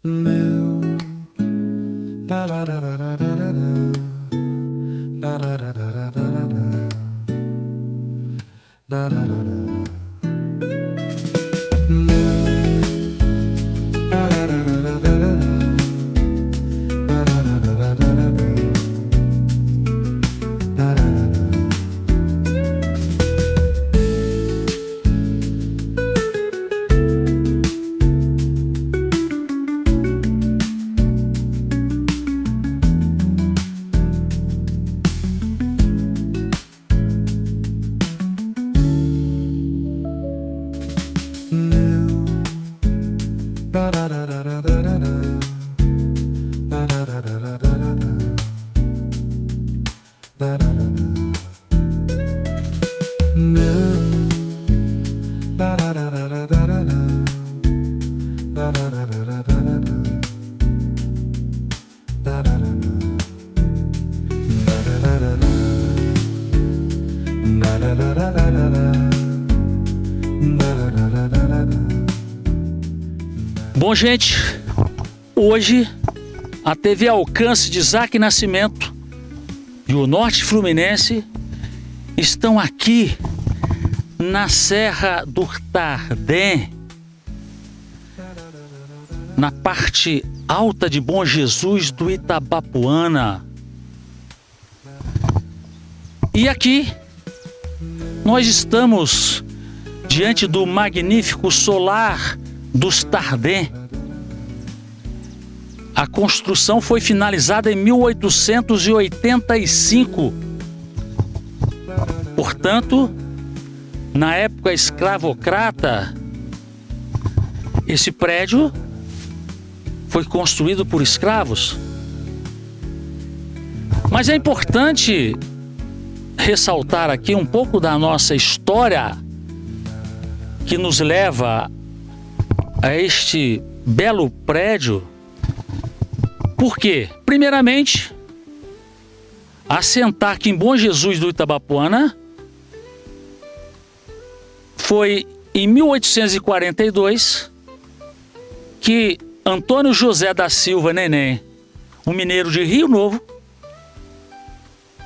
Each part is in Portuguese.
meu. Da da da da da da da da da da da da da meu. Da da da da da da da da da da da da. Bom, gente, hoje a TV Alcance de Isaac Nascimento e o Norte Fluminense estão aqui na Serra do Tardé, na parte alta de Bom Jesus do Itabapoana. E aqui nós estamos diante do magnífico solar dos Tardé. A construção foi finalizada em 1885. Portanto, na época escravocrata, esse prédio foi construído por escravos. Mas é importante ressaltar aqui um pouco da nossa história que nos leva a este belo prédio. Por quê? Primeiramente, assentar aqui em Bom Jesus do Itabapoana foi em 1842 que Antônio José da Silva Neném, um mineiro de Rio Novo,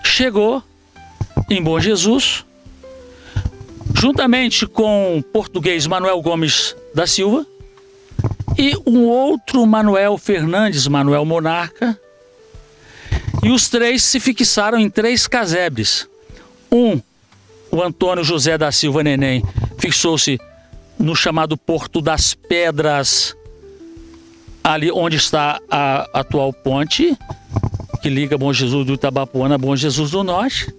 chegou em Bom Jesus, juntamente com o português Manuel Gomes da Silva e um outro Manuel Fernandes, Manuel Monarca, e os três se fixaram em 3 casebres. O Antônio José da Silva Neném fixou-se no chamado Porto das Pedras, ali onde está a atual ponte que liga Bom Jesus do Itabapoana a Bom Jesus do Norte.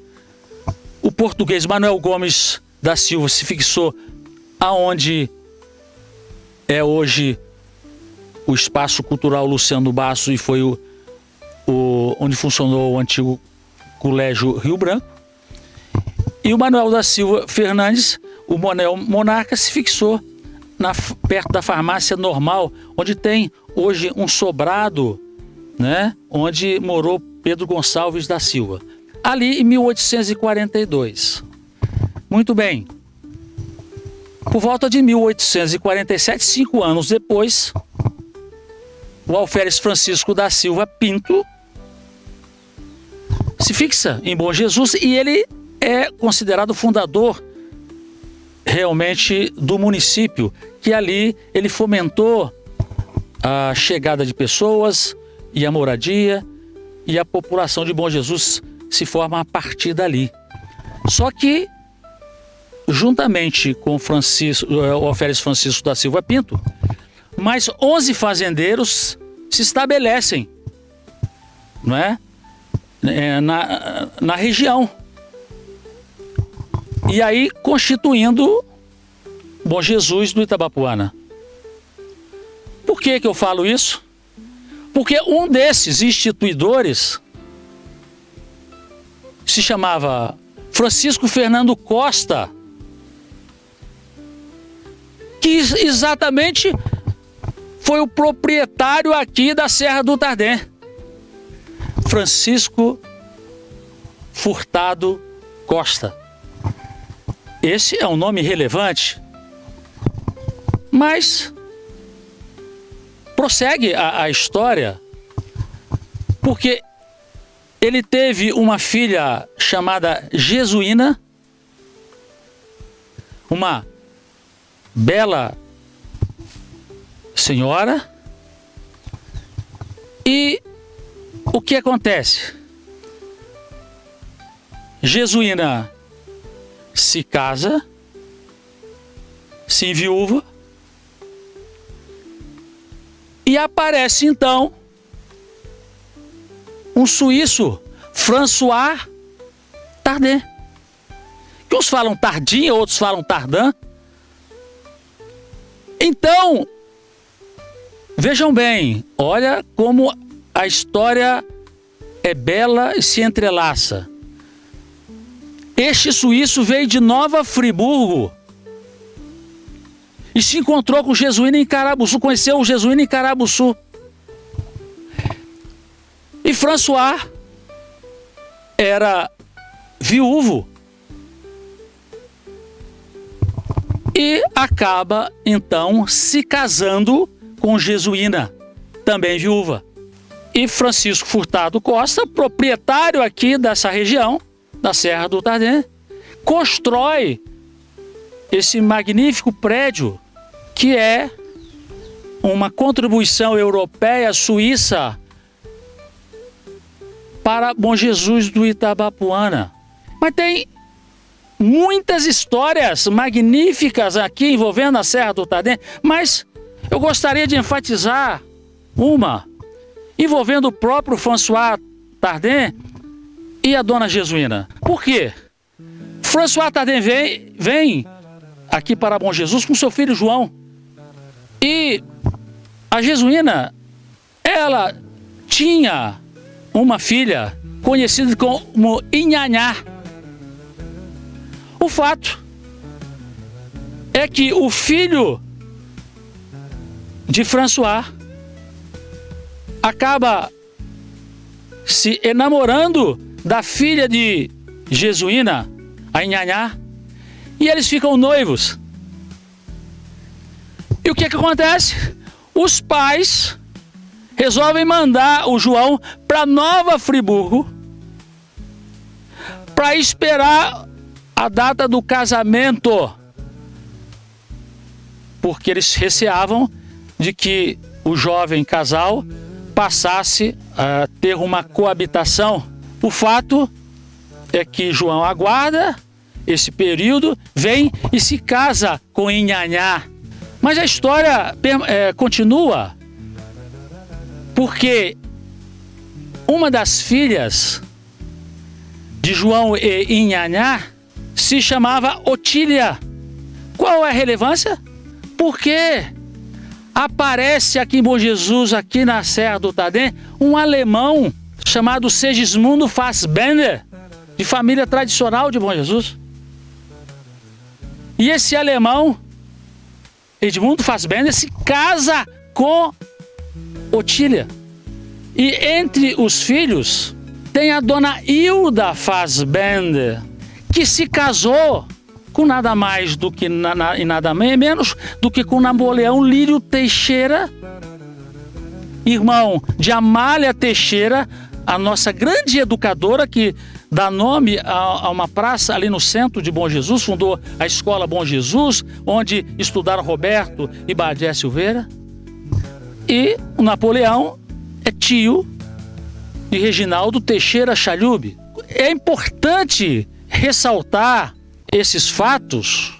O português Manuel Gomes da Silva se fixou aonde é hoje o Espaço Cultural Luciano Basso e foi onde funcionou o antigo Colégio Rio Branco. E o Manuel da Silva Fernandes, o Manuel Monarca, se fixou perto da Farmácia Normal, onde tem hoje um sobrado, né, onde morou Pedro Gonçalves da Silva. Ali em 1842. Muito bem. Por volta de 1847, 5 anos depois, o Alferes Francisco da Silva Pinto se fixa em Bom Jesus e ele é considerado fundador realmente do município, que ali ele fomentou a chegada de pessoas e a moradia, e a população de Bom Jesus se forma a partir dali. Só que, juntamente com o Alferes Francisco da Silva Pinto, mais 11 fazendeiros se estabelecem, não é? Na região. E aí constituindo Bom Jesus do Itabapoana. Por que eu falo isso? Porque um desses instituidores se chamava Francisco Fernando Costa, que exatamente foi o proprietário aqui da Serra do Tardé. Francisco Furtado Costa. Esse é um nome relevante, mas prossegue a história, porque ele teve uma filha chamada Jesuína, uma bela senhora. E o que acontece? Jesuína se casa, se enviúva, e aparece então um suíço, François Tardin, que uns falam Tardin, outros falam Tardin. Então, vejam bem, olha como a história é bela e se entrelaça. Este suíço veio de Nova Friburgo e se encontrou com o Jesuína em Carabuçu, conheceu o Jesuína em Carabuçu. E François era viúvo e acaba então se casando com Jesuína, também viúva. E Francisco Furtado Costa, proprietário aqui dessa região, da Serra do Tardin, constrói esse magnífico prédio, que é uma contribuição europeia suíça para Bom Jesus do Itabapoana. Mas tem muitas histórias magníficas aqui envolvendo a Serra do Tardin, mas eu gostaria de enfatizar uma envolvendo o próprio François Tardin e a dona Jesuína. Por quê? François Tardin vem aqui para Bom Jesus com seu filho João. E a Jesuína, ela tinha uma filha conhecida como Inhanhá. O fato é que o filho de François acaba se enamorando da filha de Jesuína, a Inhanhá, e eles ficam noivos. E o que acontece? Os pais resolvem mandar o João para Nova Friburgo para esperar a data do casamento, porque eles receavam de que o jovem casal passasse a ter uma coabitação. O fato é que João aguarda esse período, vem e se casa com Inhanhá. Mas a história continua, porque uma das filhas de João e Inhanhá se chamava Otília. Qual é a relevância? Porque aparece aqui em Bom Jesus, aqui na Serra do Tardin, um alemão chamado Segismundo Fassbender, de família tradicional de Bom Jesus. E esse alemão, Edmundo Fassbender, se casa com Otília. E entre os filhos tem a dona Hilda Fassbender, que se casou com nada mais do que e nada menos do que com Napoleão Lírio Teixeira, irmão de Amália Teixeira, a nossa grande educadora que dá nome a uma praça ali no centro de Bom Jesus, fundou a Escola Bom Jesus, onde estudaram Roberto e Bagé Silveira. E o Napoleão é tio de Reginaldo Teixeira Chalhube. É importante ressaltar esses fatos,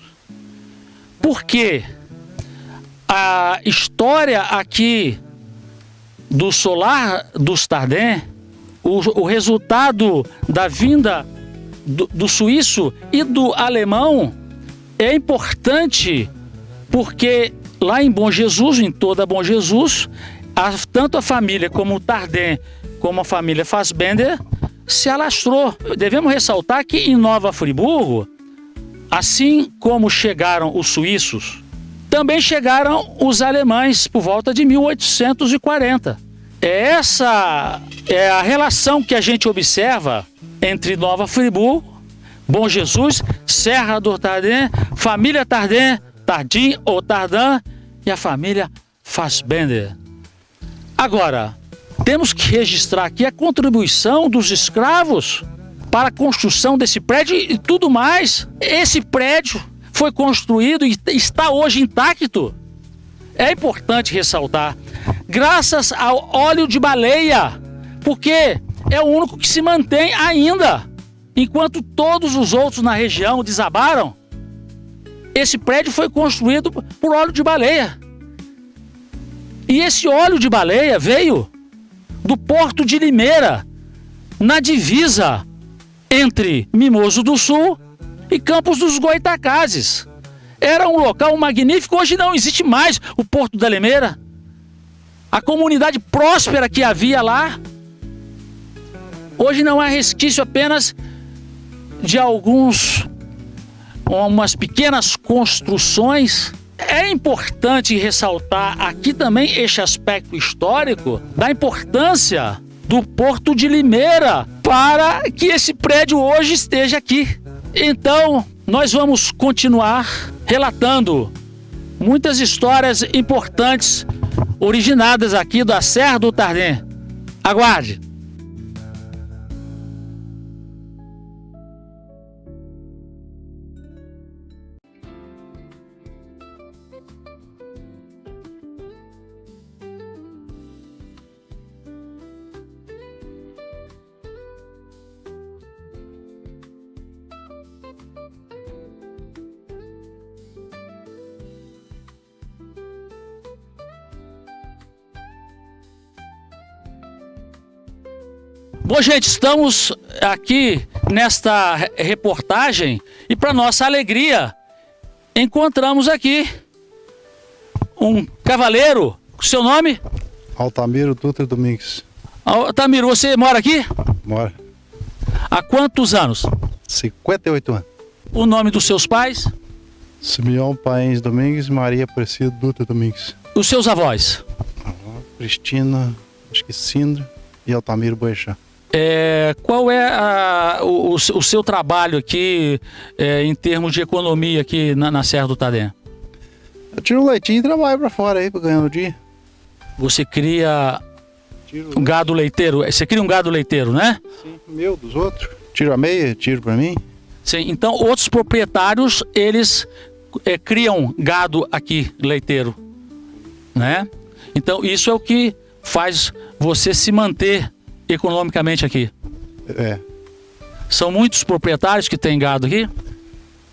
porque a história aqui do Solar dos Tardin, o resultado da vinda do suíço e do alemão é importante, porque lá em Bom Jesus, em toda Bom Jesus, tanto a família como o Tardin, como a família Fassbender, se alastrou. Devemos ressaltar que em Nova Friburgo, assim como chegaram os suíços, também chegaram os alemães por volta de 1840. Essa é a relação que a gente observa entre Nova Friburgo, Bom Jesus, Serra do Tardin, família Tardin, Tardin ou Tardin e a família Fassbender. Agora, temos que registrar aqui a contribuição dos escravos para a construção desse prédio e tudo mais. Esse prédio foi construído e está hoje intacto. É importante ressaltar, graças ao óleo de baleia, porque é o único que se mantém ainda. Enquanto todos os outros na região desabaram, esse prédio foi construído por óleo de baleia. E esse óleo de baleia veio do Porto de Limeira, na divisa entre Mimoso do Sul e Campos dos Goytacazes. Era um local magnífico, hoje não existe mais o Porto da Limeira. A comunidade próspera que havia lá, hoje não há resquício, apenas de umas pequenas construções. É importante ressaltar aqui também este aspecto histórico da importância do Porto de Limeira para que esse prédio hoje esteja aqui. Então, nós vamos continuar relatando muitas histórias importantes originadas aqui da Serra do Tardem. Aguarde! Bom, gente, estamos aqui nesta reportagem e, para nossa alegria, encontramos aqui um cavaleiro. Seu nome? Altamiro Dutra Domingues. Altamiro, você mora aqui? Mora. Há quantos anos? 58 anos. O nome dos seus pais? Simeão Paes Domingues, Maria Aparecida Dutra Domingues. Os seus avós? Cristina, acho que Sindra e Altamiro Boechat. Qual é o seu trabalho aqui em termos de economia aqui na Serra do Tardem? Eu tiro o leitinho e trabalho pra fora aí pra ganhar o dia. Você cria um gado leiteiro? Você cria um gado leiteiro, né? Sim, meu, dos outros. Tiro a meia, tiro pra mim. Sim, então outros proprietários, eles criam gado aqui leiteiro, né? Então isso é o que faz você se manter economicamente aqui. É. São muitos proprietários que têm gado aqui?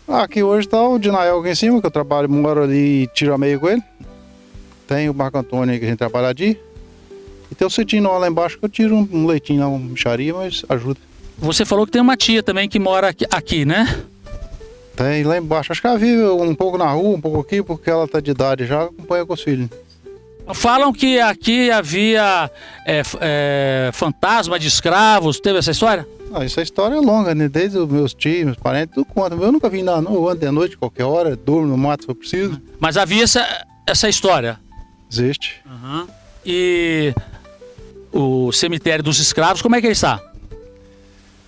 Aqui hoje tá o Dinael aqui em cima, que eu trabalho, moro ali e tiro a meia com ele. Tem o Marco Antônio aí que a gente trabalha dia. E tem o Cetinho lá embaixo que eu tiro um leitinho lá, uma micharia, mas ajuda. Você falou que tem uma tia também que mora aqui, né? Tem lá embaixo. Acho que ela vive um pouco na rua, um pouco aqui, porque ela tá de idade já, acompanha com os filhos. Falam que aqui havia fantasma de escravos. Teve essa história? Essa história é longa, né? Desde os meus tios, meus parentes, tudo conta. Eu nunca vi nada, não. Eu ando de noite, qualquer hora, durmo no mato se eu preciso. Mas havia essa história? Existe. Uhum. E o cemitério dos escravos, como é que ele está?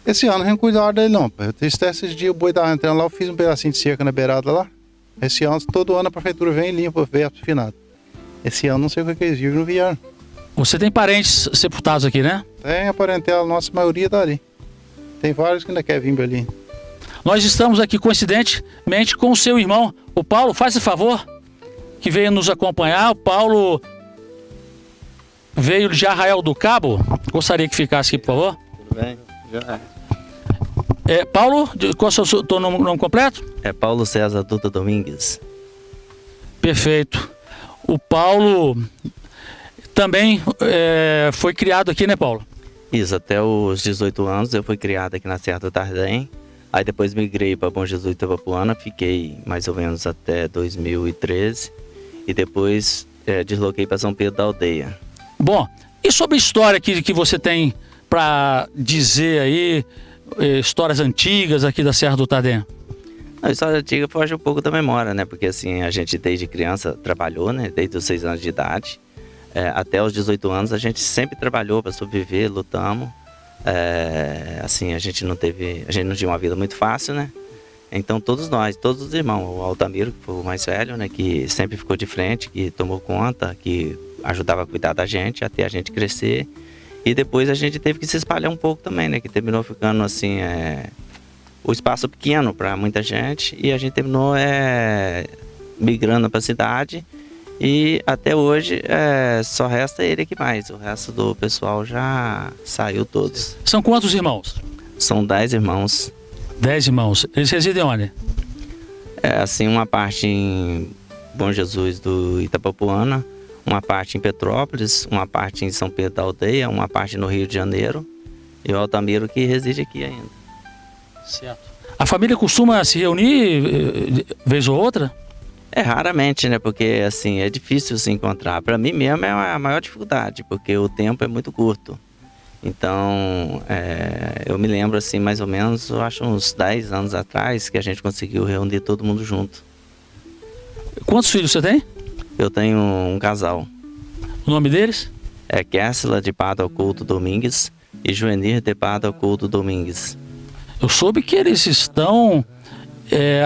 Esse ano eu não cuidava dele não. Esses dias o boi tava entrando lá, eu fiz um pedacinho de cerca na beirada lá. Esse ano, todo ano a prefeitura vem e limpa, verso finado. Esse ano não sei o que eles viram, não vieram. Você tem parentes sepultados aqui, né? Tem a parentela, nossa maioria tá ali. Tem vários que ainda querem vir ali. Nós estamos aqui coincidentemente com o seu irmão, o Paulo. Faz esse favor, que veio nos acompanhar. O Paulo veio de Arraial do Cabo. Gostaria que ficasse aqui, por favor. Tudo bem? Já. Paulo, qual é o seu nome completo? É Paulo César Dutra Domingues. Perfeito. O Paulo também foi criado aqui, né, Paulo? Isso, até os 18 anos eu fui criado aqui na Serra do Tardem. Aí depois migrei para Bom Jesus Itabapuana, fiquei mais ou menos até 2013. E depois desloquei para São Pedro da Aldeia. Bom, e sobre a história que você tem para dizer aí, histórias antigas aqui da Serra do Tardem? A história antiga foge um pouco da memória, né? Porque assim, a gente desde criança trabalhou, né? Desde os 6 anos de idade. Até os 18 anos a gente sempre trabalhou para sobreviver, lutamos. Assim, a gente não tinha uma vida muito fácil, né? Então todos nós, todos os irmãos, o Altamiro, que foi o mais velho, né? Que sempre ficou de frente, que tomou conta, que ajudava a cuidar da gente, até a gente crescer. E depois a gente teve que se espalhar um pouco também, né? Que terminou ficando assim, o espaço pequeno para muita gente. E a gente terminou migrando para a cidade. E até hoje só resta ele aqui mais. O resto do pessoal já saiu todos. São quantos irmãos? São 10 irmãos. 10 irmãos. Eles residem onde? Assim, uma parte em Bom Jesus do Itapapuana, uma parte em Petrópolis, uma parte em São Pedro da Aldeia, uma parte no Rio de Janeiro e o Altamiro que reside aqui ainda. Certo. A família costuma se reunir vez ou outra? Raramente, né? Porque assim, é difícil se encontrar. Para mim mesmo é a maior dificuldade, porque o tempo é muito curto. Então, eu me lembro assim, mais ou menos, eu acho uns 10 anos atrás que a gente conseguiu reunir todo mundo junto. Quantos filhos você tem? Eu tenho um casal. O nome deles? É Kérsila de Pádua Couto Domingues e Joenir de Pádua Couto Domingues. Eu soube que eles estão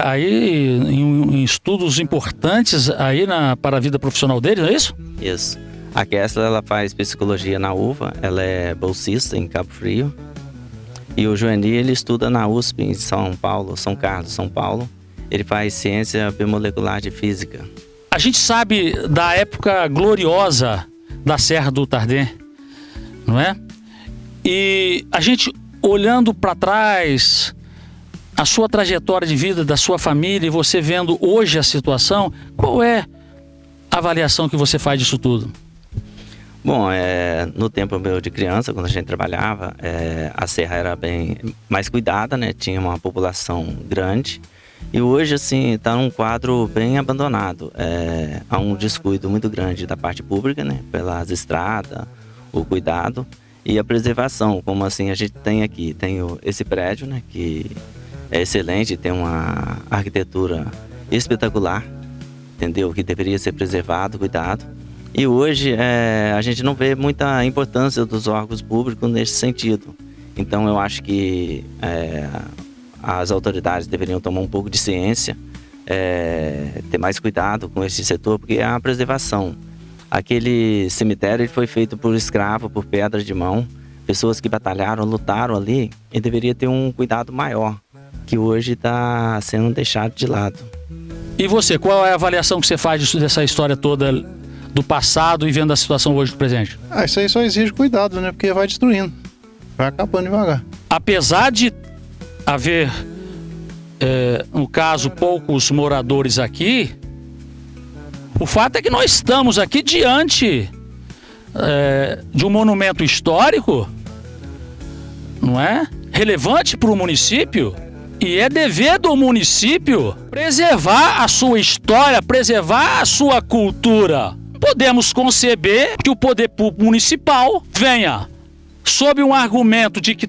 aí em estudos importantes aí para a vida profissional deles, não é isso? Isso. A Kérsila, ela faz psicologia na UVA, ela é bolsista em Cabo Frio. E o Joenir, ele estuda na USP em São Carlos, São Paulo. Ele faz ciência biomolecular de física. A gente sabe da época gloriosa da Serra do Tardé, não é? E a gente olhando para trás, a sua trajetória de vida, da sua família, e você vendo hoje a situação, qual é a avaliação que você faz disso tudo? Bom, no tempo meu de criança, quando a gente trabalhava, a serra era bem mais cuidada, né? Tinha uma população grande. E hoje, assim, está num quadro bem abandonado. Há um descuido muito grande da parte pública, né? Pelas estradas, o cuidado e a preservação. Como assim a gente tem aqui, esse prédio, né? Que é excelente, tem uma arquitetura espetacular, entendeu? Que deveria ser preservado, cuidado. E hoje a gente não vê muita importância dos órgãos públicos nesse sentido. Então eu acho que as autoridades deveriam tomar um pouco de ciência, ter mais cuidado com esse setor, porque é a preservação. Aquele cemitério ele foi feito por escravo, por pedra de mão, pessoas que batalharam, lutaram ali, e deveria ter um cuidado maior, que hoje está sendo deixado de lado. E você, qual é a avaliação que você faz dessa história toda do passado e vendo a situação hoje do presente? Isso aí só exige cuidado, né? Porque vai destruindo. Vai acabando devagar. Apesar de haver, no caso, poucos moradores aqui, o fato é que nós estamos aqui diante de um monumento histórico, não é? Relevante para o município. E é dever do município preservar a sua história, preservar a sua cultura. Podemos conceber que o poder público municipal venha sob um argumento de que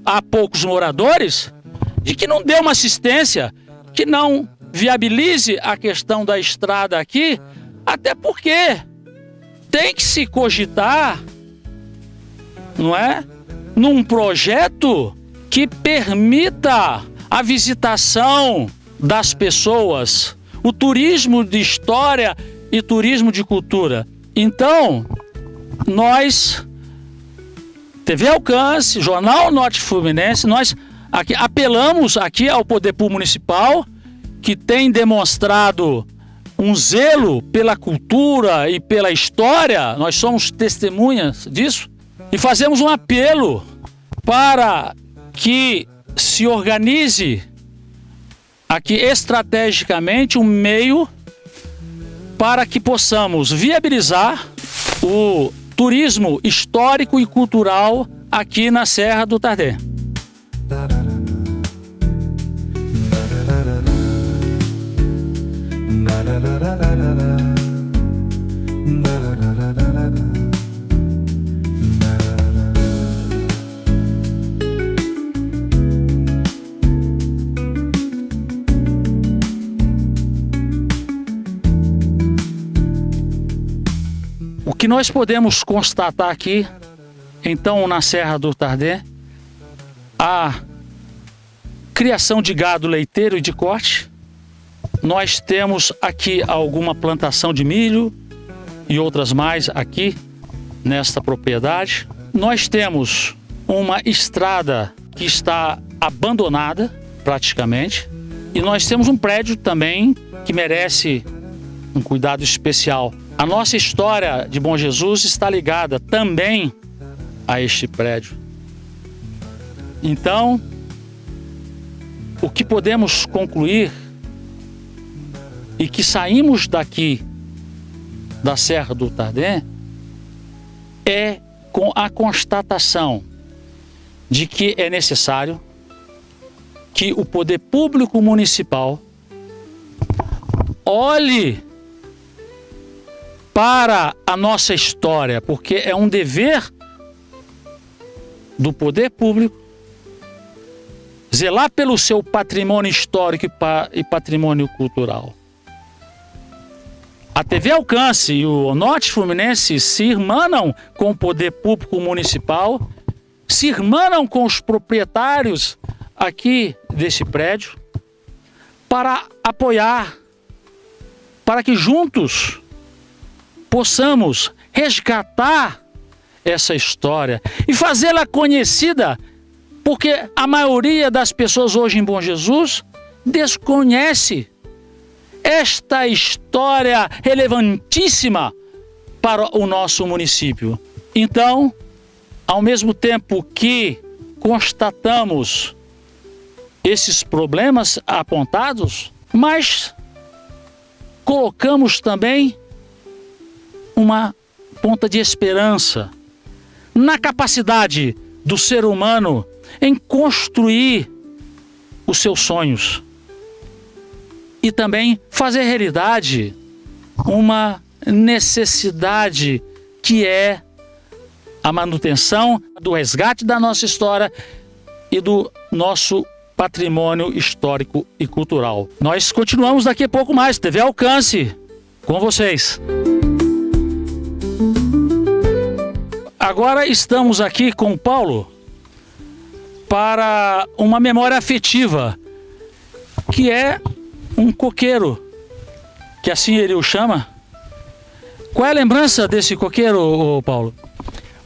há poucos moradores, de que não dê uma assistência, que não viabilize a questão da estrada aqui, até porque tem que se cogitar, não é? Num projeto que permita a visitação das pessoas, o turismo de história e turismo de cultura. Então, nós, TV Alcance, Jornal Norte Fluminense, nós apelamos aqui ao poder público municipal, que tem demonstrado um zelo pela cultura e pela história, nós somos testemunhas disso, e fazemos um apelo para que se organize aqui estrategicamente um meio para que possamos viabilizar o turismo histórico e cultural aqui na Serra do Tardé. O que nós podemos constatar aqui, então, na Serra do Tardé, a criação de gado leiteiro e de corte. Nós temos aqui alguma plantação de milho, e outras mais aqui nesta propriedade. Nós temos uma estrada que está abandonada praticamente, e nós temos um prédio também que merece um cuidado especial. A nossa história de Bom Jesus está ligada também a este prédio. Então, o que podemos concluir e que saímos daqui da Serra do Tardem é com a constatação de que é necessário que o poder público municipal olhe para a nossa história, porque é um dever do poder público zelar pelo seu patrimônio histórico e patrimônio cultural. A TV Alcance e o Norte Fluminense se irmanam com o poder público municipal, se irmanam com os proprietários aqui desse prédio para apoiar, para que juntos possamos resgatar essa história e fazê-la conhecida, porque a maioria das pessoas hoje em Bom Jesus desconhece esta história relevantíssima para o nosso município. Então, ao mesmo tempo que constatamos esses problemas apontados, mas colocamos também uma ponta de esperança na capacidade do ser humano em construir os seus sonhos e também fazer realidade uma necessidade que é a manutenção do resgate da nossa história e do nosso patrimônio histórico e cultural. Nós continuamos daqui a pouco mais. TV Alcance com vocês. Agora estamos aqui com o Paulo para uma memória afetiva, que é um coqueiro, que assim ele o chama. Qual é a lembrança desse coqueiro, Paulo?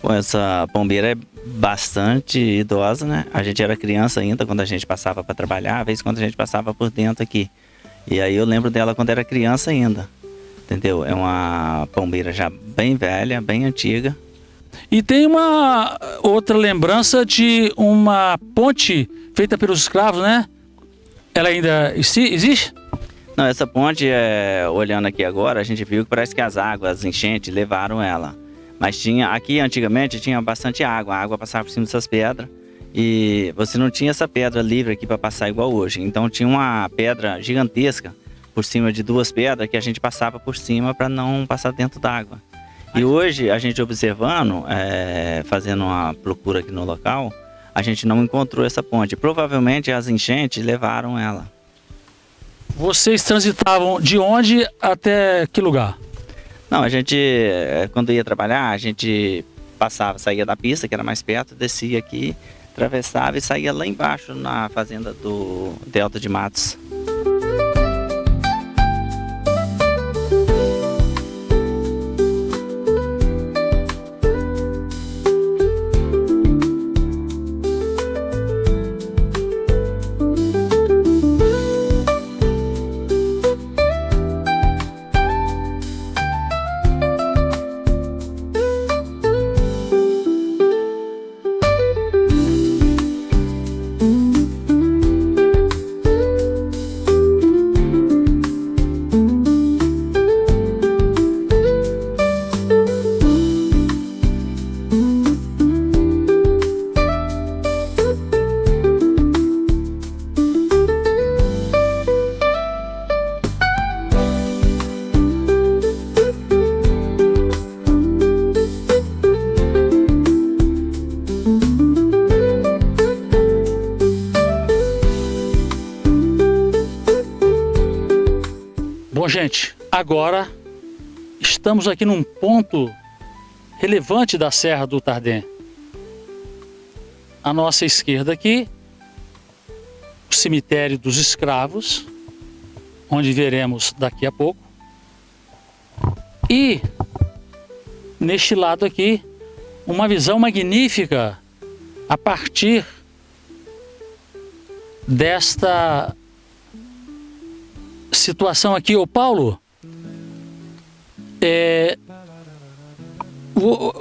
Bom, essa pombeira é bastante idosa, né? A gente era criança ainda quando a gente passava para trabalhar, às vezes quando a gente passava por dentro aqui. E aí eu lembro dela quando era criança ainda, entendeu? É uma pombeira já bem velha, bem antiga. E tem uma outra lembrança de uma ponte feita pelos escravos, né? Ela ainda existe? Não, essa ponte, olhando aqui agora, a gente viu que parece que as águas, as enchentes, levaram ela. Mas aqui antigamente tinha bastante água, a água passava por cima dessas pedras e você não tinha essa pedra livre aqui para passar igual hoje. Então tinha uma pedra gigantesca por cima de duas pedras que a gente passava por cima para não passar dentro d'água. E hoje, a gente observando, fazendo uma procura aqui no local, a gente não encontrou essa ponte. Provavelmente as enchentes levaram ela. Vocês transitavam de onde até que lugar? Não, a gente, quando ia trabalhar, a gente passava, saía da pista, que era mais perto, descia aqui, atravessava e saía lá embaixo na fazenda do Delta de Matos. Bom, gente, agora estamos aqui num ponto relevante da Serra do Tardem. À nossa esquerda aqui, o cemitério dos escravos, onde veremos daqui a pouco. E neste lado aqui, uma visão magnífica a partir desta situação aqui. Ô Paulo,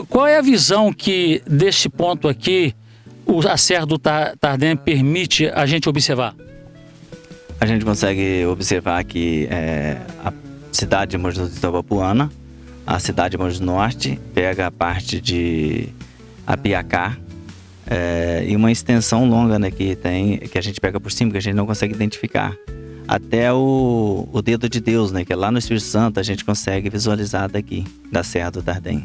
qual é a visão que deste ponto aqui a Serra do Tardem permite a gente observar? A gente consegue observar que a cidade de Mogi das Itabapoana, a cidade de Mogi do Norte, pega a parte de Apiacá, e uma extensão longa, né, que a gente pega por cima, que a gente não consegue identificar. Até o dedo de Deus, né, que é lá no Espírito Santo, a gente consegue visualizar daqui, da Serra do Tardem.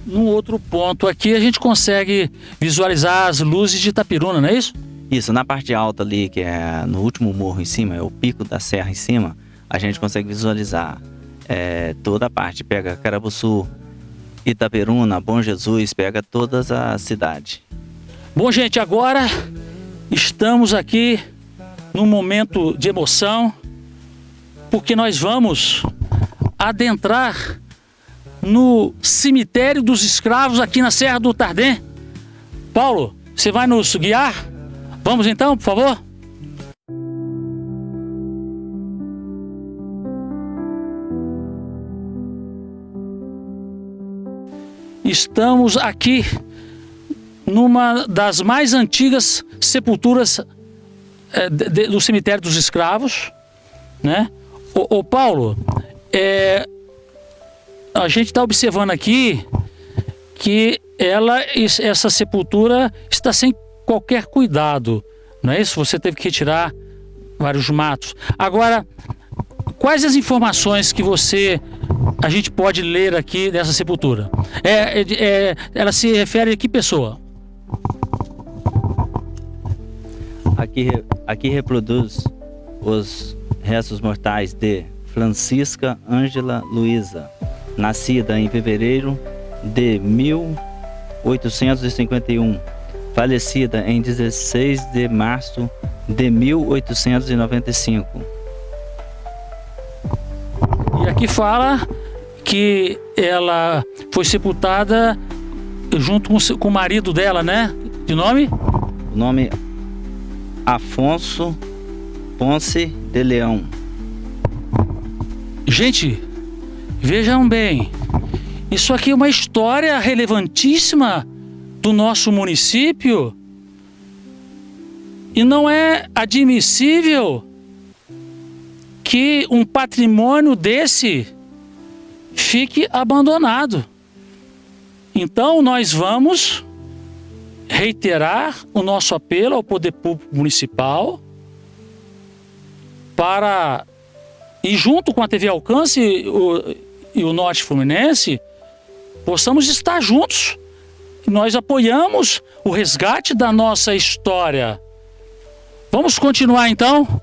Num outro ponto aqui, a gente consegue visualizar as luzes de Itapiruna, não é isso? Isso, na parte alta ali, que é no último morro em cima, é o pico da serra em cima, a gente consegue visualizar toda a parte. Pega Carabuçu, Itaperuna, Bom Jesus, pega todas as cidades. Bom, gente, agora estamos aqui num momento de emoção, porque nós vamos adentrar no cemitério dos escravos aqui na Serra do Tardem. Paulo, você vai nos guiar? Vamos então, por favor? Estamos aqui numa das mais antigas sepulturas do cemitério dos escravos, né? Ô Paulo, a gente está observando aqui que essa sepultura está sem qualquer cuidado, não é isso? Você teve que retirar vários matos. Agora, quais as informações que a gente pode ler aqui dessa sepultura? Ela se refere a que pessoa? Aqui reproduz os restos mortais de Francisca Ângela Luiza, nascida em fevereiro de 1851, falecida em 16 de março de 1895. E aqui fala que ela foi sepultada junto com o marido dela, né? De nome? O nome Afonso Ponce de Leão. Gente, vejam bem, isso aqui é uma história relevantíssima do nosso município e não é admissível que um patrimônio desse fique abandonado. Então nós vamos reiterar o nosso apelo ao Poder Público Municipal para, e junto com a TV Alcance e o Norte Fluminense, possamos estar juntos. Nós apoiamos o resgate da nossa história. Vamos continuar então,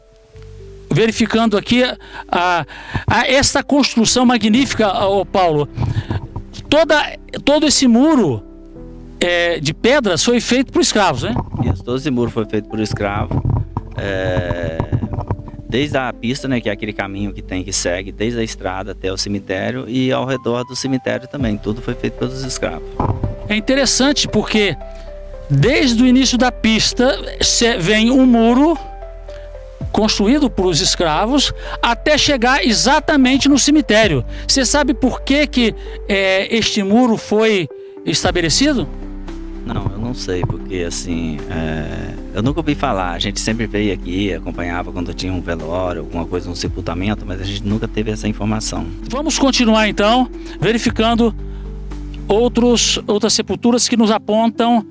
verificando aqui essa construção magnífica, Paulo. Todo esse muro de pedras foi feito por escravos, né? Isso, todo esse muro foi feito por escravo. Desde a pista, né, que é aquele caminho que segue desde a estrada até o cemitério, e ao redor do cemitério também, tudo foi feito pelos escravos. É interessante porque desde o início da pista vem um muro construído por os escravos até chegar exatamente no cemitério. Você sabe por que este muro foi estabelecido? Não, eu não sei, porque assim, eu nunca ouvi falar. A gente sempre veio aqui, acompanhava quando tinha um velório, alguma coisa, um sepultamento, mas a gente nunca teve essa informação. Vamos continuar então, verificando outras sepulturas que nos apontam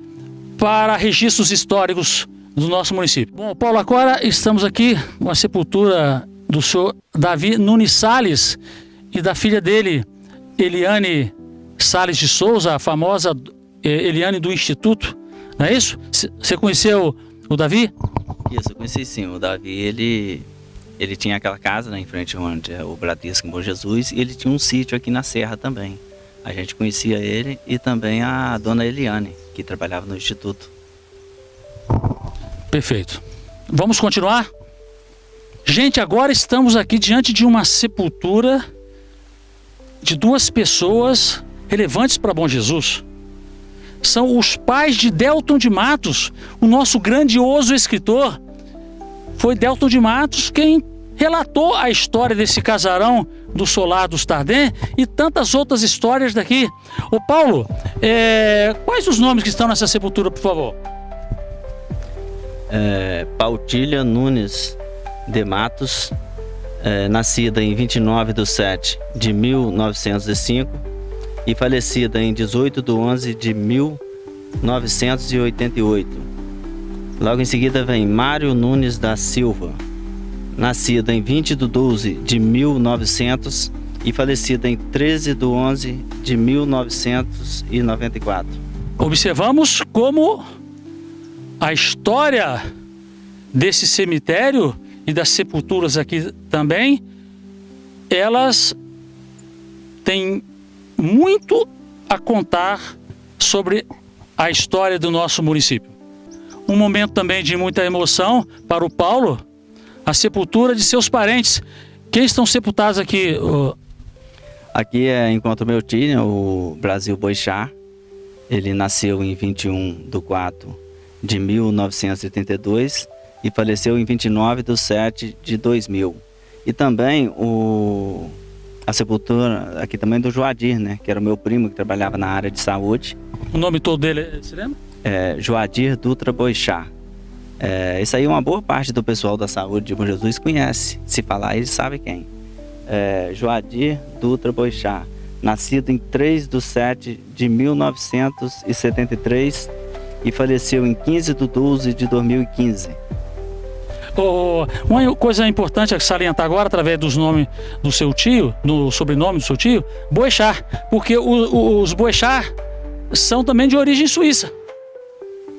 para registros históricos do nosso município. Bom, Paulo, agora estamos aqui com a sepultura do senhor Davi Nunes Salles e da filha dele, Eliane Salles de Souza, a famosa Eliane do Instituto, não é isso? Você conheceu o Davi? Isso, eu conheci sim. O Davi, ele tinha aquela casa, né, em frente onde é o Bradesco, em Bom Jesus, e ele tinha um sítio aqui na Serra também. A gente conhecia ele e também a dona Eliane, que trabalhava no Instituto. Perfeito. Vamos continuar? Gente, agora estamos aqui diante de uma sepultura de duas pessoas relevantes para Bom Jesus. São os pais de Delton de Matos, o nosso grandioso escritor. Foi Delton de Matos quem relatou a história desse casarão do Solar dos Tardem e tantas outras histórias daqui. Ô Paulo, quais os nomes que estão nessa sepultura, por favor? Pautília Nunes de Matos, nascida em 29/7/1905 e falecida em 18/11/1988. Logo em seguida vem Mário Nunes da Silva, nascida em 20/12/1900 e falecida em 13/11/1994. Observamos como a história desse cemitério e das sepulturas aqui também, elas têm muito a contar sobre a história do nosso município. Um momento também de muita emoção para o Paulo, a sepultura de seus parentes. Quem estão sepultados aqui? Aqui encontro meu tio, o Brasil Boixá. Ele nasceu em 21/4/1982 e faleceu em 29/7/2000. E também a sepultura aqui também do Joadir, né? Que era o meu primo que trabalhava na área de saúde. O nome todo dele, você lembra? Joadir Dutra Boixá. Isso aí uma boa parte do pessoal da saúde de Bom Jesus conhece. Se falar, eles sabem quem. Joadir Dutra Boixá, nascido em 3/7/1973 e faleceu em 15/12/2015. Uma coisa importante a salientar agora, através dos nomes do seu tio, do sobrenome do seu tio, Boixá, porque os Boixá são também de origem suíça,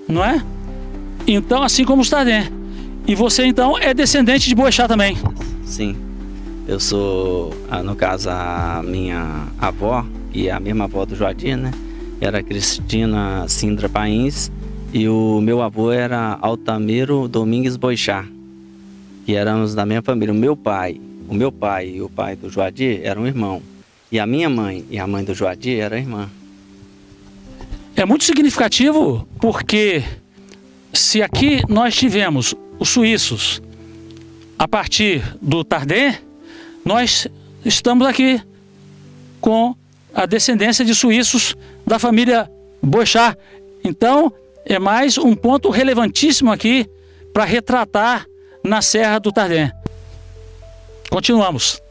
não é? Então, assim como os Tardem. E você, então, é descendente de Boixá também? Sim. Eu sou, no caso, a minha avó, e é a mesma avó do Joadir, né? Era Cristina Sindra Pains, e o meu avô era Altamiro Domingues Boixá, que éramos da mesma família. O meu pai e o pai do Joadir eram irmãos. E a minha mãe e a mãe do Joadir eram irmã. É muito significativo porque se aqui nós tivemos os suíços a partir do Tardem, nós estamos aqui com a descendência de suíços da família Boixá. Então, é mais um ponto relevantíssimo aqui para retratar na Serra do Tardem. Continuamos.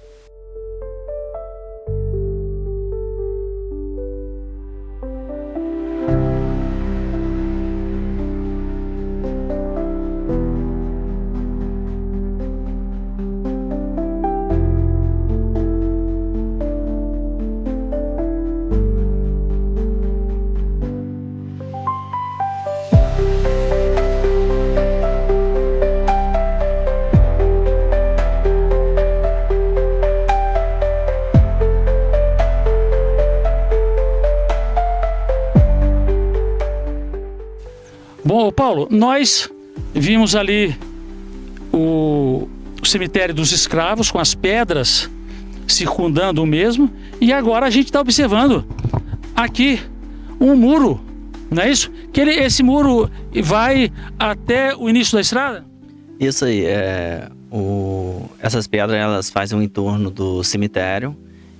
Bom, Paulo, nós vimos ali o cemitério dos escravos com as pedras circundando o mesmo, e agora a gente está observando aqui um muro, não é isso? Esse muro vai até o início da estrada? Isso aí, essas pedras elas fazem um entorno do cemitério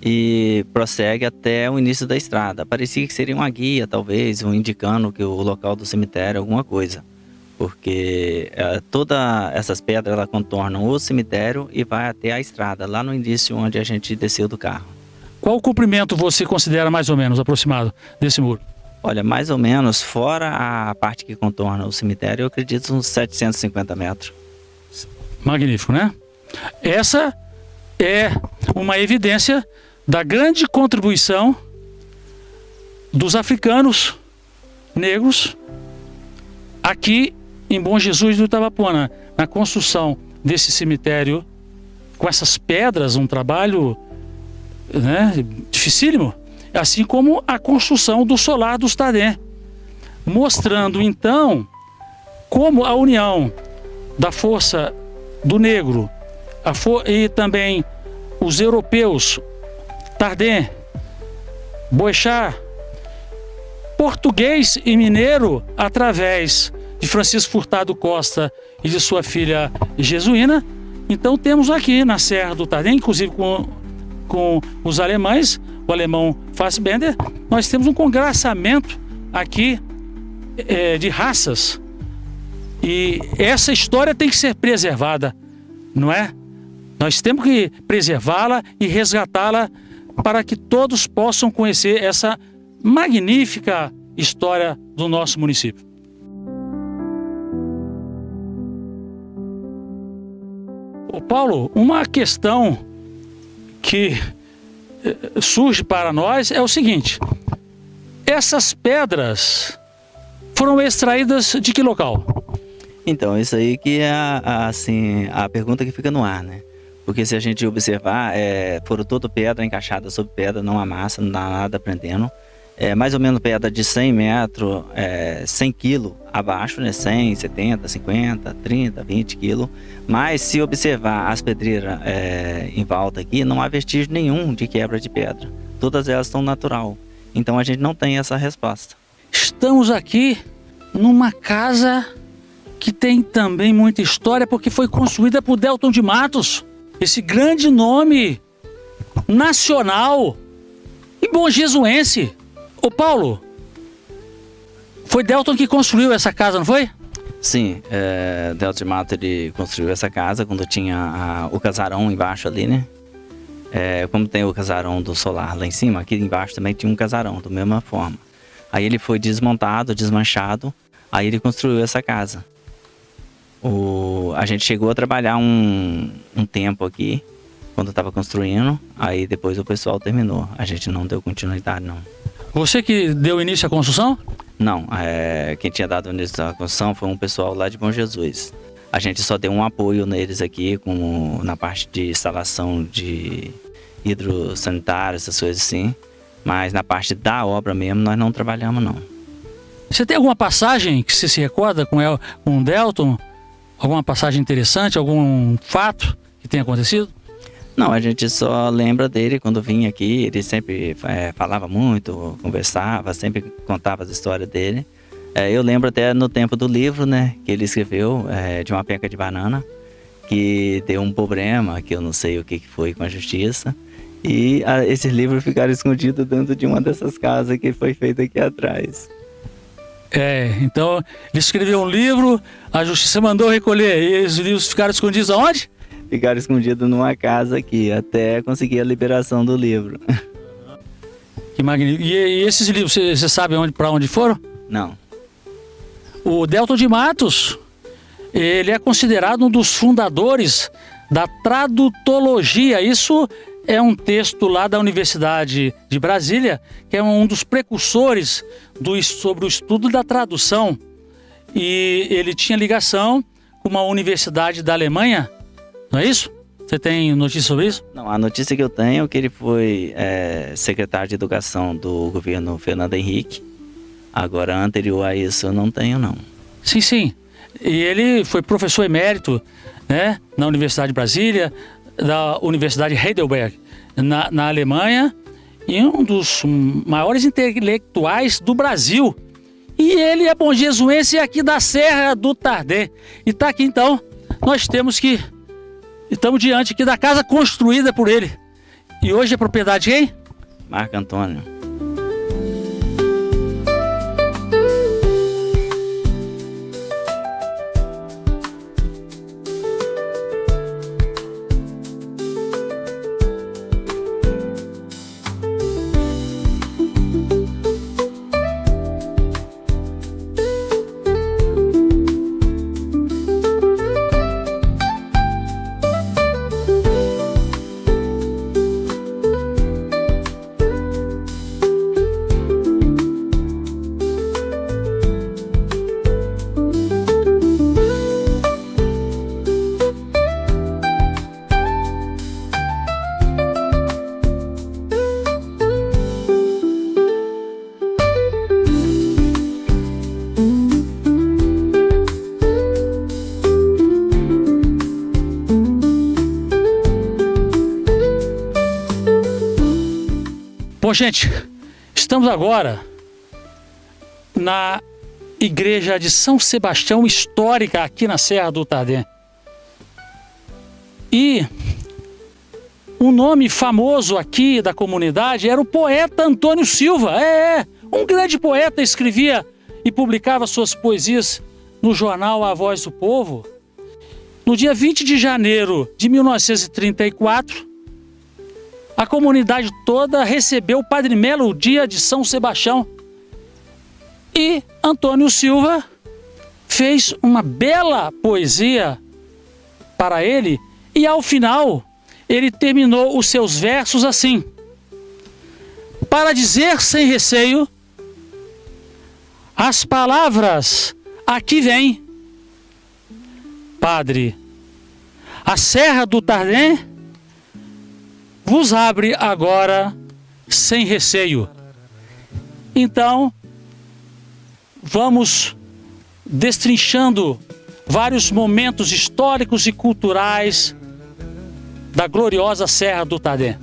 e prossegue até o início da estrada. Parecia que seria uma guia, talvez, indicando que o local do cemitério, alguma coisa. Porque todas essas pedras ela contornam o cemitério e vai até a estrada, lá no início onde a gente desceu do carro. Qual o comprimento você considera mais ou menos aproximado desse muro? Olha, mais ou menos, fora a parte que contorna o cemitério, eu acredito uns 750 metros. Magnífico, né? Essa é uma evidência da grande contribuição dos africanos negros aqui em Bom Jesus do Itabapoana, na construção desse cemitério com essas pedras, um trabalho, né, dificílimo, assim como a construção do Solar dos Tardem, mostrando então como a união da força do negro e também os europeus Tardem Boechat, português e mineiro, através de Francisco Furtado Costa e de sua filha Jesuína. Então temos aqui na Serra do Tardem, inclusive com os alemães, o alemão Fassbender, nós temos um congraçamento aqui de raças. E essa história tem que ser preservada, não é? Nós temos que preservá-la e resgatá-la para que todos possam conhecer essa magnífica história do nosso município. Ô Paulo, uma questão que surge para nós é o seguinte: essas pedras foram extraídas de que local? Então, isso aí que é a pergunta que fica no ar, né? Porque se a gente observar, foram toda pedra encaixada sobre pedra, não há massa, não dá nada prendendo. Mais ou menos pedra de 100 metros, 100 quilos abaixo, né? 100, 70, 50, 30, 20 quilos. Mas se observar as pedreiras em volta aqui, não há vestígio nenhum de quebra de pedra. Todas elas estão natural. Então a gente não tem essa resposta. Estamos aqui numa casa que tem também muita história, porque foi construída por Delton de Matos, esse grande nome nacional e bonjesuense. Ô Paulo, foi Delton que construiu essa casa, não foi? Sim, Delton de Matos ele construiu essa casa quando tinha o casarão embaixo ali, né? Como tem o casarão do solar lá em cima, aqui embaixo também tinha um casarão, da mesma forma. Aí ele foi desmontado, desmanchado, aí ele construiu essa casa. A gente chegou a trabalhar um tempo aqui, quando estava construindo, aí depois o pessoal terminou. A gente não deu continuidade, não. Você que deu início à construção? Não, quem tinha dado início à construção foi um pessoal lá de Bom Jesus. A gente só deu um apoio neles aqui, como na parte de instalação de hidrossanitário, essas coisas assim. Mas na parte da obra mesmo, nós não trabalhamos, não. Você tem alguma passagem que você se recorda com o Delton? Alguma passagem interessante, algum fato que tenha acontecido? Não, a gente só lembra dele quando vinha aqui. Ele sempre falava muito, conversava, sempre contava as histórias dele. Eu lembro até no tempo do livro, né, que ele escreveu, de uma penca de banana, que deu um problema, que eu não sei o que foi com a justiça. E esses livros ficaram escondidos dentro de uma dessas casas que foi feita aqui atrás. Então ele escreveu um livro, a justiça mandou recolher, e os livros ficaram escondidos aonde? Ficaram escondidos numa casa aqui, até conseguir a liberação do livro. Que magnífico. E esses livros, você sabe para onde foram? Não. O Delton de Matos, ele é considerado um dos fundadores da tradutologia. Isso é um texto lá da Universidade de Brasília, que é um dos precursores sobre o estudo da tradução. E ele tinha ligação com uma universidade da Alemanha, não é isso? Você tem notícia sobre isso? Não, a notícia que eu tenho é que ele foi secretário de Educação do governo Fernando Henrique. Agora, anterior a isso, eu não tenho, não. Sim, sim. E ele foi professor emérito, né, na Universidade de Brasília, da Universidade Heidelberg, na Alemanha, e um dos maiores intelectuais do Brasil. E ele é bonjesuense aqui da Serra do Tardem. E está aqui, então, estamos diante aqui da casa construída por ele. E hoje é propriedade de quem? Marco Antônio. Bom, gente, Estamos agora na igreja de São Sebastião, histórica aqui na Serra do Tardé. E um nome famoso aqui da comunidade era o poeta Antônio Silva. Um grande poeta, escrevia e publicava suas poesias no jornal A Voz do Povo. No dia 20 de janeiro de 1934, a comunidade toda recebeu o Padre Melo, o dia de São Sebastião. E Antônio Silva fez uma bela poesia para ele, e ao final ele terminou os seus versos assim: para dizer sem receio as palavras aqui vem, Padre, a Serra do Tardé vos abre agora sem receio. Então, vamos destrinchando vários momentos históricos e culturais da gloriosa Serra do Tardé.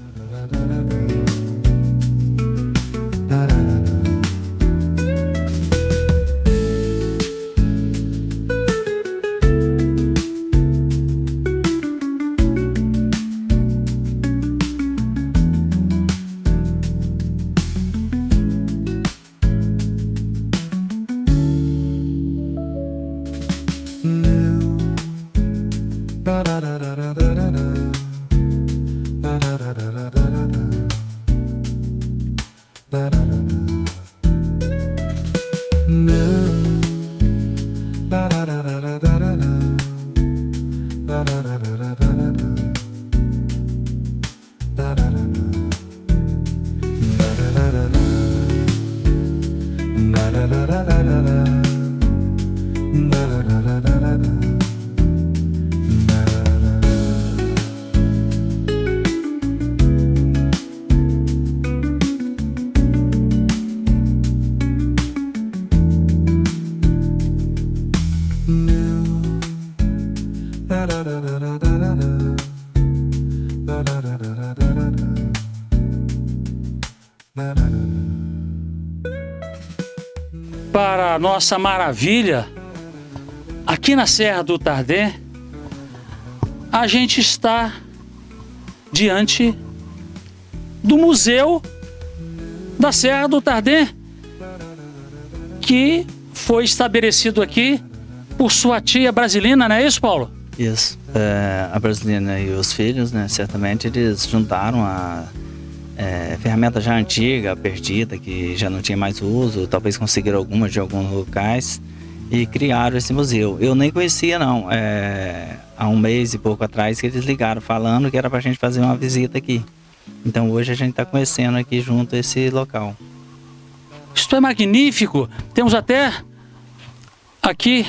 Para nossa maravilha, aqui na Serra do Tardé, a gente está diante do Museu da Serra do Tardé, que foi estabelecido aqui por sua tia Brasilina, não é isso, Paulo? Isso. A Brasilina e os filhos, né, certamente eles juntaram a ferramenta já antiga, perdida, que já não tinha mais uso, talvez conseguiram algumas de alguns locais e criaram esse museu. Eu nem conhecia não, há um mês e pouco atrás que eles ligaram falando que era para a gente fazer uma visita aqui. Então hoje a gente está conhecendo aqui junto esse local. Isto é magnífico, temos até aqui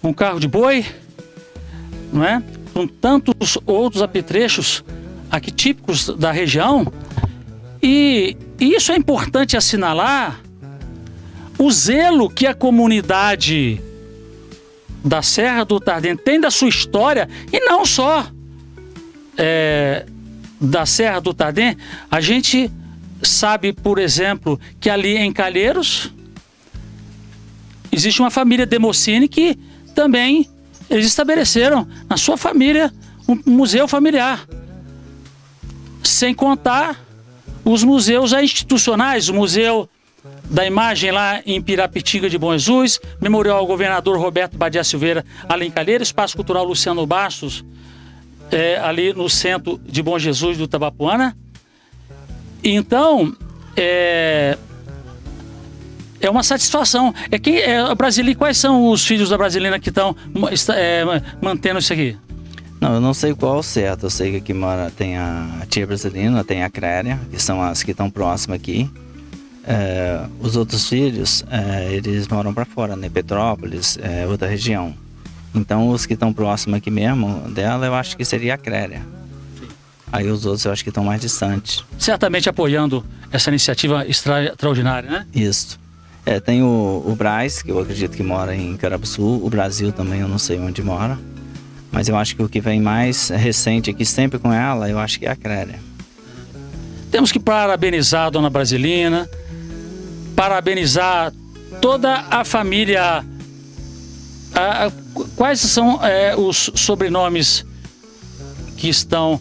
um carro de boi, não é? Com tantos outros apetrechos aqui típicos da região, e isso é importante assinalar o zelo que a comunidade da Serra do Tardé tem da sua história, e não só da Serra do Tardé. A gente sabe, por exemplo, que ali em Calheiros existe uma família Demoscene que também eles estabeleceram na sua família um museu familiar. Sem contar os museus institucionais, o Museu da Imagem lá em Pirapitinga de Bom Jesus, Memorial ao Governador Roberto Badia Silveira, ali em Calheiros, Espaço Cultural Luciano Bastos, ali no centro de Bom Jesus do Tabapuana. Então, é uma satisfação. Quais são os filhos da Brasilina que estão mantendo isso aqui? Não, eu não sei qual certo. Eu sei que aqui mora, tem a tia Brasilina, tem a Cléria, que são as que estão próximas aqui. Os outros filhos, eles moram para fora, né? Petrópolis, outra região. Então os que estão próximos aqui mesmo dela, eu acho que seria a Cléria. Aí os outros eu acho que estão mais distantes. Certamente apoiando essa iniciativa extraordinária, né? Isso. Tem o Braz, que eu acredito que mora em Carabuçu. O Brasil também, eu não sei onde mora. Mas eu acho que o que vem mais recente aqui, sempre com ela, eu acho que é a Cléria. Temos que parabenizar a dona Brasilina, parabenizar toda a família. Quais são os sobrenomes que estão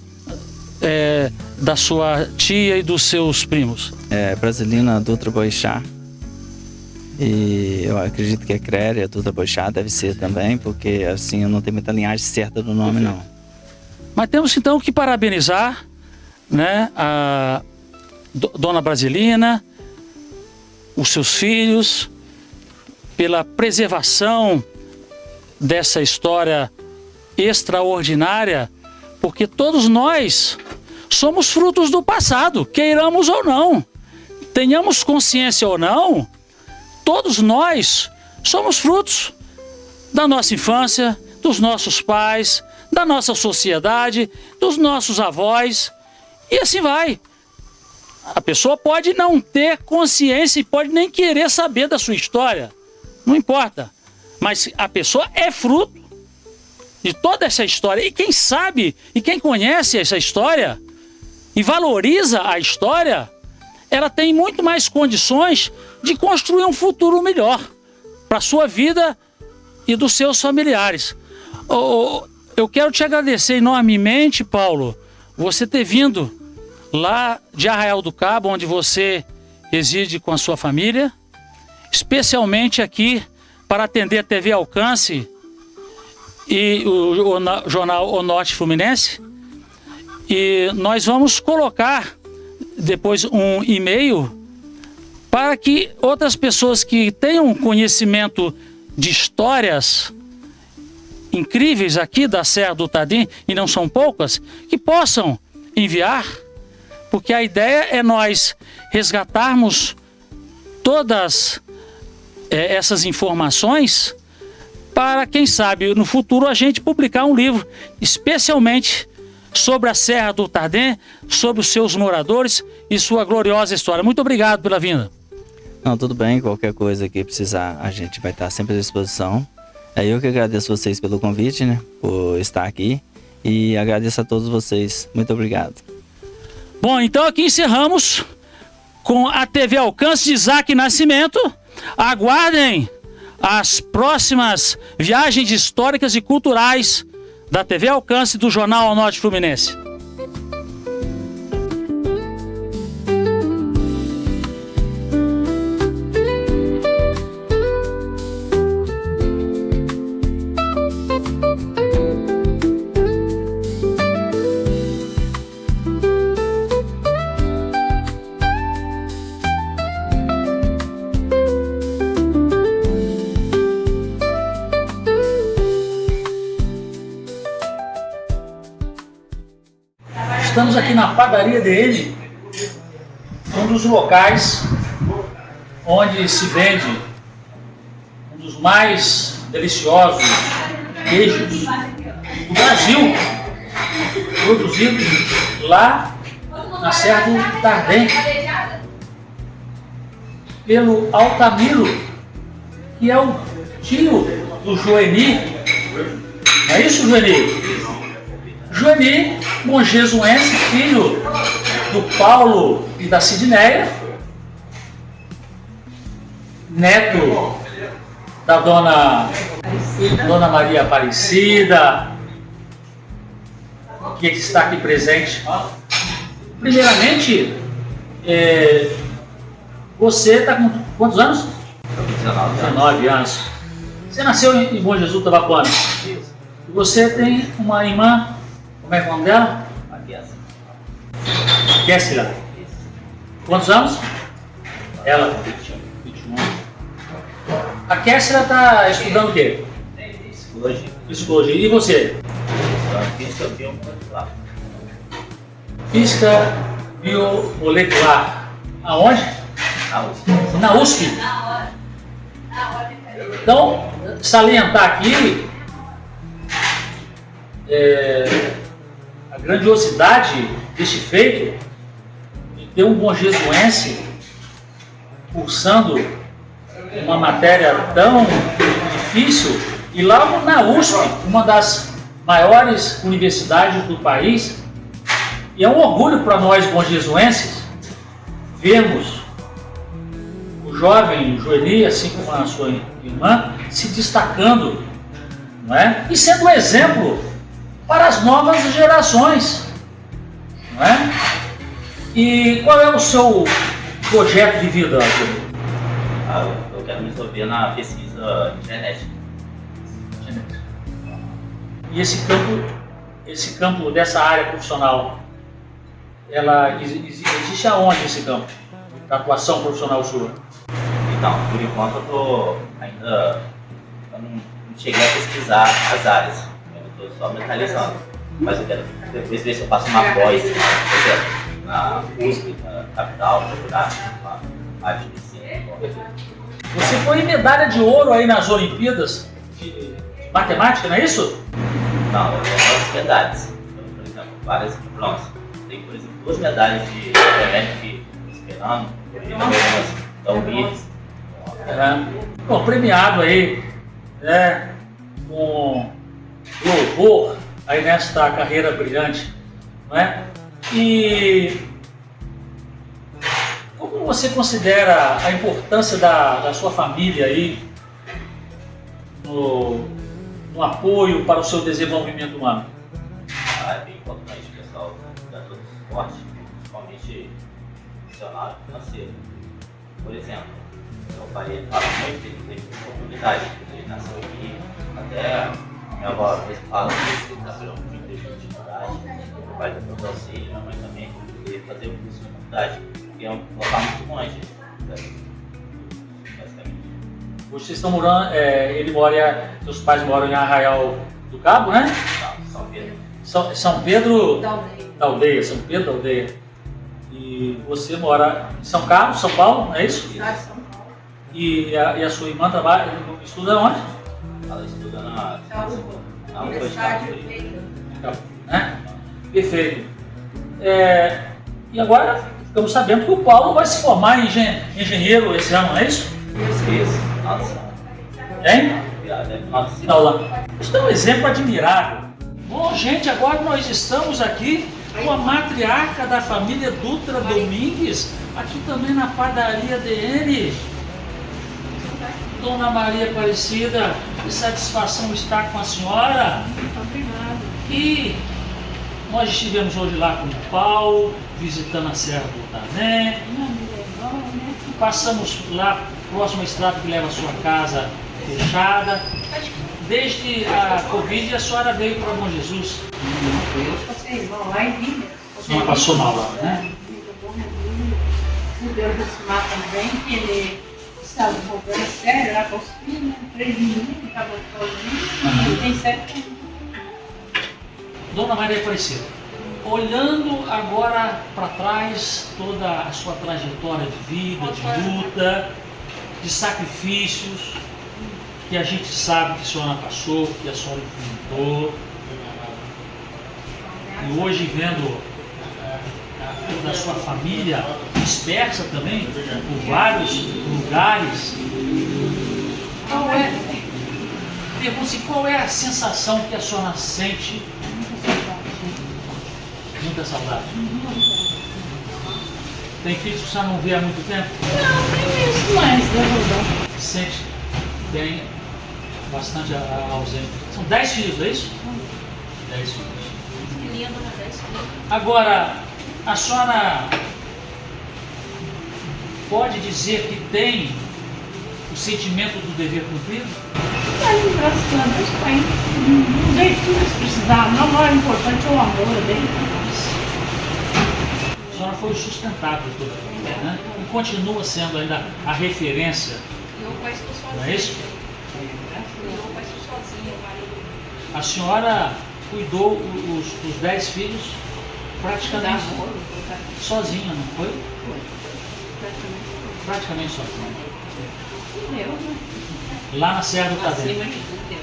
da sua tia e dos seus primos? Brasilina Dutra Boixá. E eu acredito que é Créria Dutra Boixá, deve ser também, porque assim eu não tenho muita linhagem certa do nome, não. Mas temos então que parabenizar, né, a Dona Brasilina, os seus filhos, pela preservação dessa história extraordinária, porque todos nós somos frutos do passado, queiramos ou não, tenhamos consciência ou não, todos nós somos frutos da nossa infância, dos nossos pais, da nossa sociedade, dos nossos avós, e assim vai. A pessoa pode não ter consciência e pode nem querer saber da sua história, não importa, mas a pessoa é fruto de toda essa história, e quem sabe, e quem conhece essa história, e valoriza a história, ela tem muito mais condições de construir um futuro melhor para a sua vida e dos seus familiares. Eu quero te agradecer enormemente, Paulo, você ter vindo lá de Arraial do Cabo, onde você reside com a sua família, especialmente aqui para atender a TV Alcance e o jornal O Norte Fluminense. E nós vamos colocar depois um e-mail para que outras pessoas que tenham conhecimento de histórias incríveis aqui da Serra do Tardim, e não são poucas, que possam enviar, porque a ideia é nós resgatarmos todas essas informações para, quem sabe, no futuro a gente publicar um livro especialmente sobre a Serra do Tardim, sobre os seus moradores e sua gloriosa história. Muito obrigado pela vinda. Não, tudo bem, qualquer coisa que precisar a gente vai estar sempre à disposição. Eu que agradeço vocês pelo convite, né, por estar aqui, e agradeço a todos vocês. Muito obrigado. Bom, então aqui encerramos com a TV Alcance de Isaac Nascimento. Aguardem as próximas viagens históricas e culturais da TV Alcance do Jornal O Norte Fluminense. Estamos aqui na padaria dele, um dos locais onde se vende um dos mais deliciosos queijos do Brasil, produzido lá na Serra do Tardim, pelo Altamiro, que é o tio do Joeni. Não é isso, Joeni? Joeni, monjesuense, filho do Paulo e da Sidneia, neto da Dona Maria Aparecida, que está aqui presente. Primeiramente, você está com quantos anos? 19 anos. Você nasceu em Bom Jesus, Tabapuana. E você tem uma irmã. Como é o nome dela? Késsila. Quantos anos? Ela? 21. A Késsila está estudando o quê? Psicologia. E você? Física biomolecular. Aonde? Na USP. Então, salientar aqui a grandiosidade deste feito de ter um monjesuense cursando uma matéria tão difícil, e lá na USP, uma das maiores universidades do país. E é um orgulho para nós monjesuenses vermos o jovem Joeli, assim como a sua irmã, se destacando, não é? E sendo um exemplo para as novas gerações, não é? E qual é o seu projeto de vida, Joeli? Eu quero me envolver na pesquisa genética. E esse campo dessa área profissional, ela existe aonde esse campo? Da atuação profissional sua? Então, por enquanto eu não cheguei a pesquisar as áreas. Eu estou só mentalizando. Mas eu quero depois ver se eu faço uma pós, por exemplo, na USP, na capital, procurar uma parte de ensino. Você foi medalha de ouro aí nas Olimpíadas de matemática, não é isso? Não, eu tenho várias medalhas. Por exemplo, várias de bronze. Tem, por exemplo, 2 medalhas de elétrica esperando, da UBIS. Bom, premiado aí, né, com louvor aí nesta carreira brilhante, não é? E como você considera a importância da sua família aí no apoio para o seu desenvolvimento humano? É bem importante, pessoal, dar todo o suporte, principalmente funcionário financeiro. Por exemplo, meu pai fala muito, ele teve oportunidade, ele nasceu aqui, até minha avó às vezes fala que ele nasceu muito de dificuldade, meu pai deu todo auxílio, minha mãe também, ele fazer o curso de faculdade, e é um local muito longe, basicamente. Vocês estão morando, seus pais moram em Arraial do Cabo, né? São Pedro. São Pedro Da aldeia. da Aldeia, São Pedro da Aldeia. E você mora em São Carlos, São Paulo, não é isso? Cidade de São Paulo. E a sua irmã trabalha, estuda onde? Ela estuda na Universidade de Universidade. Feira. Né? Perfeito. E agora ficamos sabendo que o Paulo vai se formar em engenheiro esse ano, não é isso? Isso, nossa. Hein? Nossa. Final lá. Isso é um exemplo admirável. Bom, gente, agora nós estamos aqui com a matriarca da família Dutra Domingues, aqui também na padaria DN. Dona Maria Aparecida, que satisfação estar com a senhora. Obrigada. E nós estivemos hoje lá com o Paulo, visitando a Serra do Tané. Passamos lá, próximo à estrada que leva a sua casa fechada. Desde a Covid, a senhora veio para Bom Jesus. Vocês vão lá e vim. A senhora passou mal lá, né? O Deus do Simar também, que ele estava um problema sério lá com os filhos, 3 meninos, estava sozinho, e tem 7 anos. Dona Maria Aparecida, olhando agora para trás toda a sua trajetória de vida, de luta, de sacrifícios, que a gente sabe que a senhora passou, que a senhora enfrentou, e hoje vendo toda a sua família dispersa também por vários lugares, pergunte qual é a sensação que a senhora sente? Muita saudade. Tem filhos que a senhora não vê há muito tempo? Não, tem isso mais, né, Sente bem bastante ausente. São 10 filhos, é isso? 10 filhos. Que lindo, né? 10 filhos. Agora, a senhora pode dizer que tem o sentimento do dever cumprido? Mas, graças a Deus, tem. Não dei tudo se precisar. Não, o importante é o amor, eu dei tudo. A senhora foi sustentável toda a vida, né? E continua sendo ainda a referência, Eu pai estou sozinha. não é isso? Eu pai estou sozinha, o marido. A senhora cuidou os 10 filhos praticamente sozinha, não foi? Praticamente sozinha. Eu, né? Lá na Serra do Acima Tavena. de tudo, eu.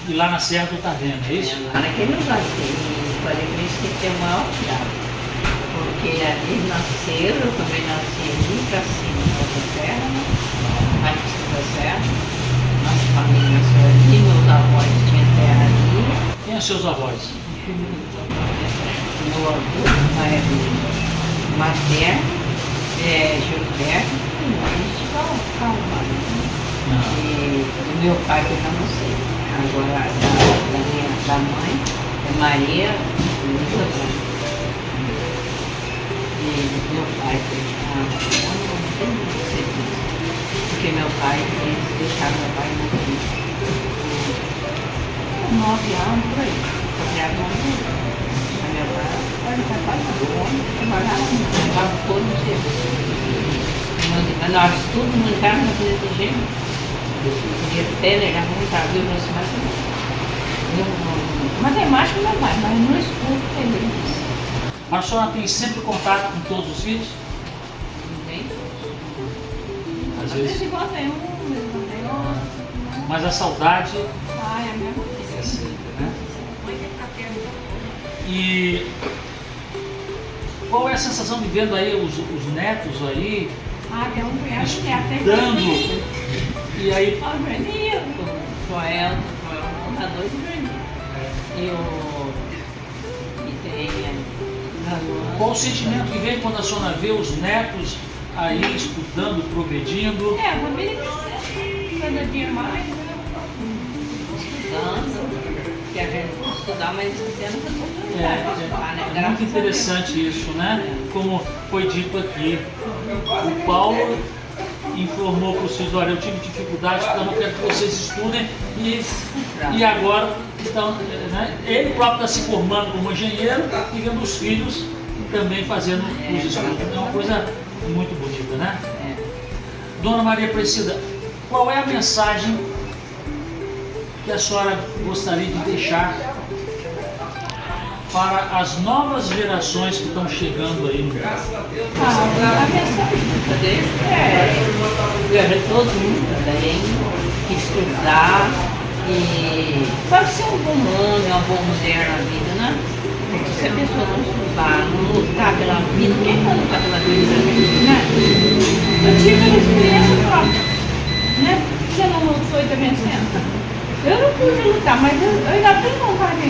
E lá na Serra do Tavena, é isso? Lá naquele lugar eu falei pra eles que tem uma aldeia. Porque eles nasceram, eu também nasci ali pra cima da terra, mais da serra. Nossa família nasceu ali, meus avós tinham terra ali. Quem são seus avós? Meu avô, pai materno, Gilberto, isso calma. E do meu pai que eu já não sei. Agora da mãe é Maria Luísa Branco. E do meu pai que eu não tenho muito certeza. Porque meu pai, eles deixaram meu pai muito 9 anos por aí. Criado uma vida. Meu pai trabalhava, trabalhava todo o serviço. Mas nós tudo montávamos na coisa de gênero. Podia até levar montado, eu não sei mais ou matemática não vai, mas no estudo tem muito. A senhora tem sempre contato com todos os filhos? Nem Às às vezes vezes. igual tem um, igual tem outro. Mas a saudade Ai, a minha mãe. é sempre, né? E qual é a sensação de vendo aí os netos aí Ah, tem um cunhado que até estudando? E aí, Olha o Juninho, o Joel tá doido do Juninho. E tem a Luana. qual o sentimento que vem quando a senhora vê os netos aí estudando, progredindo? É, a família crescendo cada dia mais, né? Estudando, que a gente não estudar, mas tendo essa oportunidade de estudar, né? É Graças muito a Deus. interessante isso, né? Como foi dito aqui. O Paulo informou para os filhos, olha, eu tive dificuldade, então eu quero que vocês estudem e agora, então, né, ele próprio está se formando como engenheiro e vendo os filhos também fazendo os estudos. É uma coisa muito bonita, né? Dona Maria Aparecida, qual é a mensagem que a senhora gostaria de deixar para as novas gerações que estão chegando aí no Brasil? A mensagem dele é todo mundo também estudar e pode ser um bom homem, uma boa mulher na vida, né? Porque se a pessoa não estudar, não lutar pela vida, quem vai lutar pela vida, né? Eu tive uma experiência própria, né? Você não lutou e está vencendo. Eu não pude lutar, mas eu ainda tenho vontade de